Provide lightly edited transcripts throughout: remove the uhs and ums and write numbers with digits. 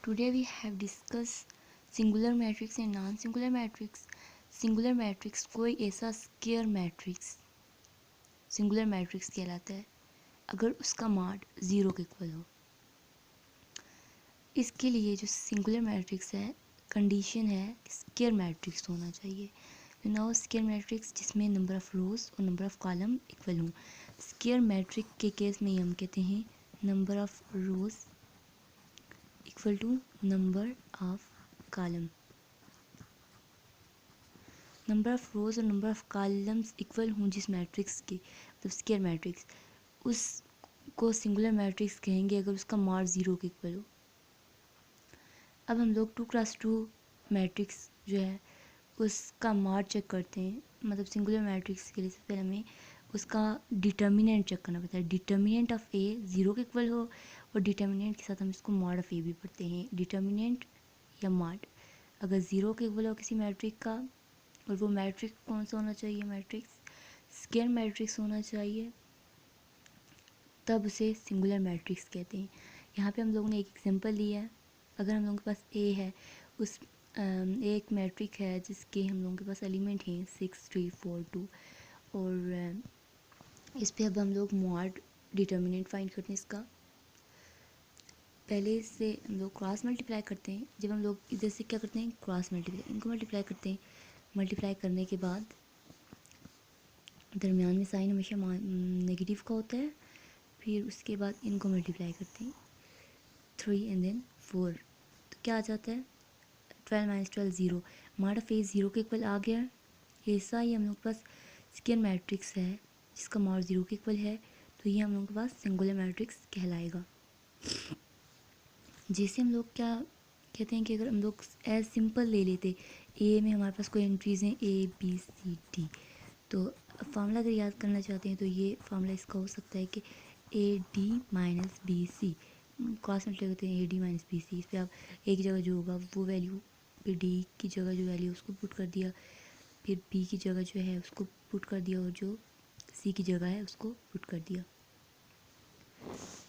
Today we have discussed singular matrix and non singular matrix. Singular matrix कोई ऐसा square matrix singular matrix कहलाता है अगर उसका मॉड 0 के इक्वल हो। इसके लिए जो सिंगुलर मैट्रिक्स है कंडीशन है स्क्वायर मैट्रिक्स होना चाहिए। नाउ स्क्वायर मैट्रिक्स जिसमें नंबर ऑफ रोज और नंबर ऑफ कॉलम इक्वल हों। स्क्वायर मैट्रिक्स के केस में हम कहते हैं number of rows equal to number of column. Number of rows और नंबर ऑफ कॉलम्स इक्वल हों जिस मैट्रिक्स के मतलब स्क्वायर मैट्रिक्स उसको सिंगुलर मैट्रिक्स कहेंगे अगर उसका मॉड 0 के इक्वल हो। अब हम लोग 2x2 मैट्रिक्स जो है उसका मॉड चेक करते हैं। मतलब सिंगुलर मैट्रिक्स के लिए सबसे पहले हमें उसका डिटर्मिनेंट चेक करना पड़ता है। डिटर्मिनेंट ऑफ ए 0 के इक्वल हो और डिटर्मिनेंट के साथ हम इसको मॉड ऑफ ए भी पढ़ते हैं। डिटर्मिनेंट या मॉड अगर 0 के इक्वल हो किसी मैट्रिक का और वो मैट्रिक्स कौन सा होना चाहिए, मैट्रिक्स स्क्वायर मैट्रिक्स होना चाहिए, तब उसे सिंगुलर मैट्रिक्स कहते हैं। यहाँ पे हम लोगों ने एक एग्जांपल लिया है। अगर हम लोगों के पास ए है, उस एक मैट्रिक है जिसके हम लोगों के पास एलिमेंट हैं 6 3 4 2 और इस पे अब हम लोग मॉड डिटर्मिनेंट फाइंड करते हैं। इसका पहले से हम लोग क्रॉस मल्टीप्लाई करते हैं। जब हम लोग इधर से क्या करते हैं क्रॉस मल्टीप्लाई, इनको मल्टीप्लाई करते हैं। मल्टीप्लाई करने के बाद दरमियान में साइन हमेशा नेगेटिव का होता है। फिर उसके बाद इनको मल्टीप्लाई करते हैं 3 एंड देन 4 तो क्या आ जाता है 12 माइनस 12 0। मॉड ऑफ ए 0 के इक्वल आ गया। ऐसा ही हम लोग के पास स्क्वायर मैट्रिक्स है जिसका मॉड 0 के इक्वल है तो ये हम लोग के पास सिंगुलर मैट्रिक्स कहलाएगा। जैसे हम लोग क्या कहते हैं कि अगर हम लोग एज सिंपल ले लेते ए में हमारे पास कोई एंट्रीज हैं ए बी सी डी, तो फार्मूला अगर याद करना चाहते हैं तो ये फार्मूला इसका हो सकता है कि A D minus B C. Cross multiply करते हैं A D minus B C. इस पर आप ए की जगह जो होगा वो वैल्यू फिर डी की जगह जो वैल्यू उसको पुट कर दिया, फिर बी की जगह जो है उसको पुट कर दिया और जो सी की जगह है उसको पुट कर दिया।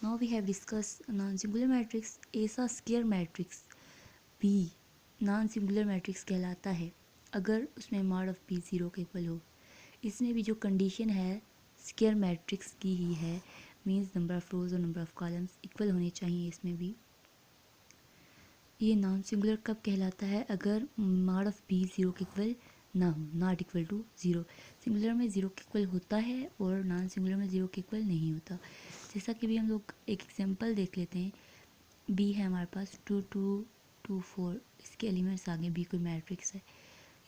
Now we have discussed non-singular matrix। ऐसा square matrix B non singular matrix कहलाता है अगर उसमें मॉड ऑफ बी 0 के इक्वल हो। इसमें भी जो कंडीशन है स्क्वायर मैट्रिक्स की ही है, मींस नंबर ऑफ रोज और नंबर ऑफ कॉलम्स इक्वल होने चाहिए। इसमें भी ये नॉन सिंगुलर कब कहलाता है अगर मॉड ऑफ बी 0 के इक्वल ना हो, नॉट इक्वल टू 0। सिंगुलर में 0 के इक्वल होता है और नॉन सिंगुलर में 0 के इक्वल नहीं होता। जैसा कि भी हम लोग एक एग्जांपल देख लेते हैं। बी है हमारे पास 2 2 2 4, इसके एलिमेंट्स आगे बी कोई मैट्रिक्स है।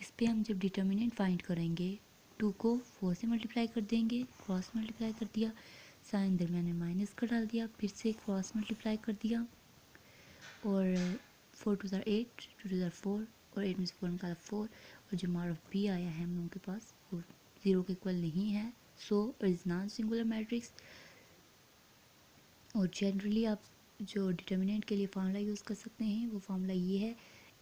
इस पर हम जब डिटर्मिनेंट फाइंड करेंगे 2 को 4 से मल्टीप्लाई कर देंगे, क्रॉस मल्टीप्लाई कर दिया, साइन दरमियान में माइनस का डाल दिया, फिर से क्रॉस मल्टीप्लाई कर दिया और 4 2 8 2 2 4 और 8 में से 4 निकाला 4 और जो मॉड ऑफ बी आया है हम लोगों के पास वो 0 के इक्वल नहीं है, so it is non singular matrix. और जनरली आप जो डिटर्मिनेंट के लिए फार्मूला यूज़ कर सकते हैं वो फार्मूला ये है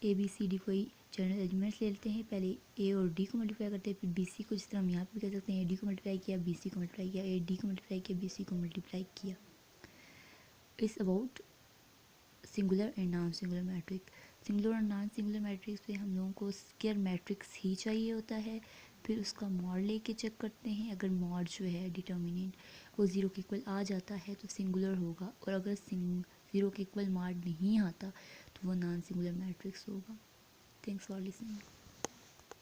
ए बी सी डी कोई जनरल एलिमेंट्स ले लेते हैं, पहले ए और डी को मल्टीप्लाई करते हैं, फिर बी सी को जिस तरह हम यहाँ पे कह सकते हैं ए डी को मल्टीप्लाई किया बी सी को मल्टीप्लाई किया, ए डी को मल्टीप्लाई किया बी सी को मल्टीप्लाई किया। It's about singular and non singular matrix. Singular और नॉन सिंगुलर मैट्रिक्स पे हम लोगों को स्क्वायर मैट्रिक्स ही चाहिए होता है। फिर उसका मॉड लेके चेक करते हैं, अगर मॉड जो है डिटर्मिनेंट वो 0 के इक्वल आ जाता है तो सिंगुलर होगा और अगर 0 के इक्वल मॉड नहीं आता तो वो नॉन सिंगुलर मैट्रिक्स होगा। Thanks for listening.